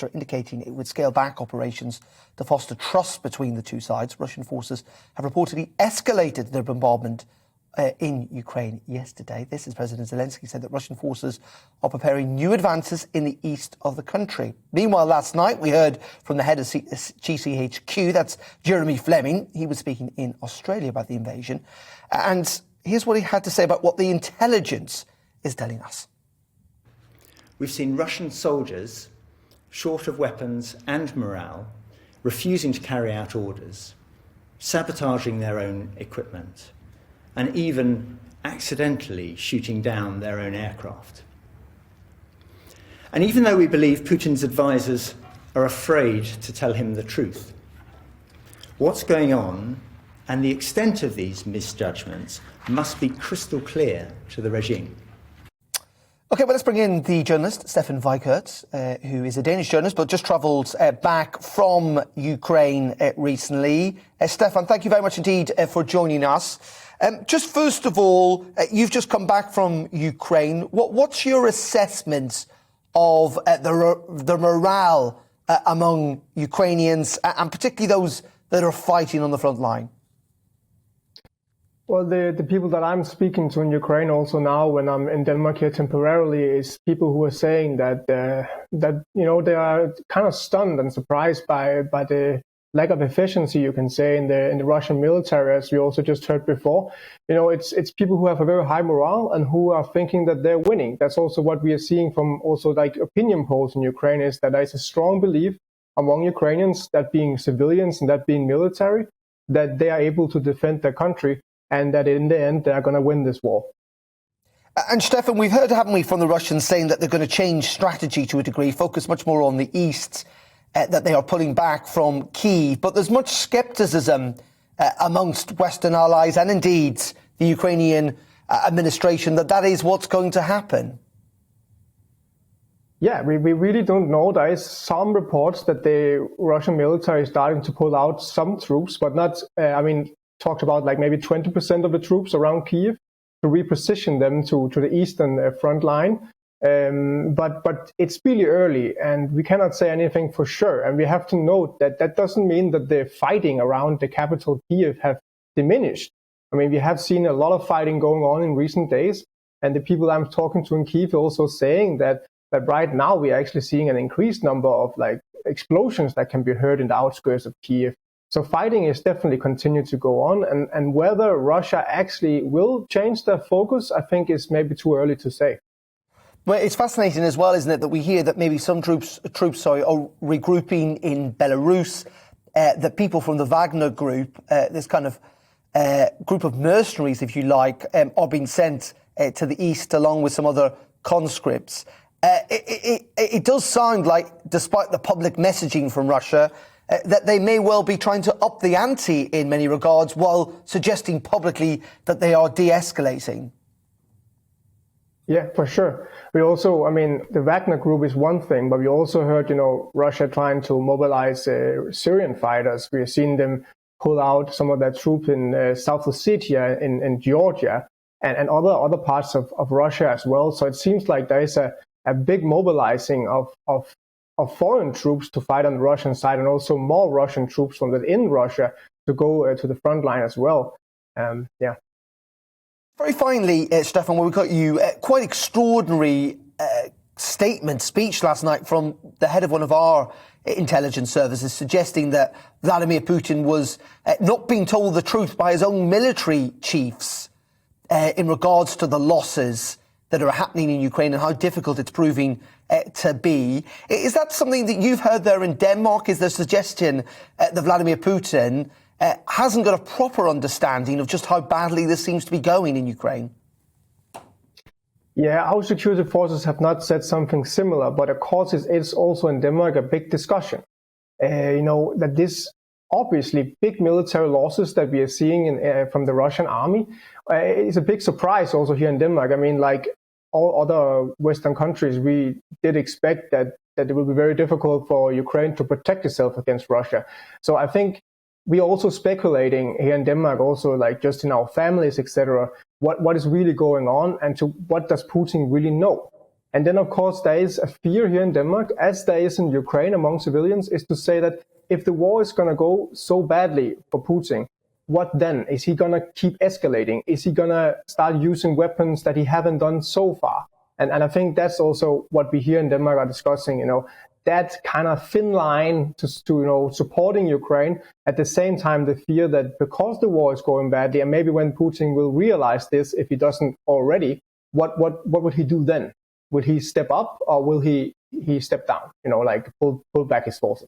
indicating it would scale back operations to foster trust between the two sides. Russian forces have reportedly escalated their bombardment in Ukraine yesterday. This is President Zelensky said that Russian forces are preparing new advances in the east of the country. Meanwhile, last night we heard from the head of GCHQ, that's Jeremy Fleming. He was speaking in Australia about the invasion. And here's what he had to say about what the intelligence is telling us. We've seen Russian soldiers, short of weapons and morale, refusing to carry out orders, sabotaging their own equipment, and even accidentally shooting down their own aircraft. And even though we believe Putin's advisors are afraid to tell him the truth, what's going on and the extent of these misjudgments must be crystal clear to the regime. OK, well, let's bring in the journalist, Stefan Weikert, who is a Danish journalist, but just travelled back from Ukraine recently. Stefan, thank you very much indeed for joining us. Just first of all, you've just come back from Ukraine. What's your assessment of the morale among Ukrainians, and particularly those that are fighting on the front line? Well, the people that I'm speaking to in Ukraine also now, when I'm in Denmark here temporarily, is people who are saying that they are kind of stunned and surprised by the lack of efficiency, you can say, in the Russian military, as we also just heard before. It's people who have a very high morale and who are thinking that they're winning. That's also what we are seeing from also like opinion polls in Ukraine, is that there's a strong belief among Ukrainians, that being civilians and that being military, that they are able to defend their country, and that in the end, they're going to win this war. And Stefan, we've heard, haven't we, from the Russians saying that they're going to change strategy to a degree, focus much more on the east, that they are pulling back from Kyiv. But there's much scepticism amongst Western allies and indeed the Ukrainian administration that is what's going to happen. Yeah, we really don't know. There is some reports that the Russian military is starting to pull out some troops, but not, talked about like maybe 20% of the troops around Kyiv to reposition them to the eastern front line. But it's really early and we cannot say anything for sure. And we have to note that doesn't mean that the fighting around the capital Kyiv have diminished. I mean, we have seen a lot of fighting going on in recent days. And the people I'm talking to in Kyiv are also saying that right now we are actually seeing an increased number of like explosions that can be heard in the outskirts of Kyiv. So fighting is definitely continuing to go on, and whether Russia actually will change their focus, I think is maybe too early to say. Well, it's fascinating as well, isn't it, that we hear that maybe some troops are regrouping in Belarus, that people from the Wagner group, this kind of group of mercenaries, if you like, are being sent to the east along with some other conscripts. It does sound like, despite the public messaging from Russia, that they may well be trying to up the ante in many regards while suggesting publicly that they are de-escalating. Yeah, for sure. We also, the Wagner group is one thing, but we also heard, Russia trying to mobilize Syrian fighters. We have seen them pull out some of their troops in South Ossetia, in Georgia, and other parts of Russia as well. So it seems like there is a big mobilizing of foreign troops to fight on the Russian side, and also more Russian troops from within Russia to go to the front line as well. Yeah. Very finally, Stefan, we've got you, quite extraordinary speech last night from the head of one of our intelligence services, suggesting that Vladimir Putin was not being told the truth by his own military chiefs in regards to the losses that are happening in Ukraine and how difficult it's proving to be. Is that something that you've heard there in Denmark? Is there a suggestion that Vladimir Putin hasn't got a proper understanding of just how badly this seems to be going in Ukraine? Yeah, our security forces have not said something similar, but of course it's also in Denmark a big discussion. That this obviously big military losses that we are seeing from the Russian army is a big surprise also here in Denmark. Like all other Western countries, we did expect that it will be very difficult for Ukraine to protect itself against Russia. So I think we are also speculating here in Denmark, also like just in our families, etc., what is really going on, and to what does Putin really know? And then, of course, there is a fear here in Denmark, as there is in Ukraine among civilians, is to say that if the war is going to go so badly for Putin, what then? Is he going to keep escalating? Is he going to start using weapons that he haven't done so far? And I think that's also what we here in Denmark are discussing, that kind of thin line to supporting Ukraine. At the same time, the fear that because the war is going badly, and maybe when Putin will realize this, if he doesn't already, what would he do then? Will he step up, or will he step down? Pull back his forces?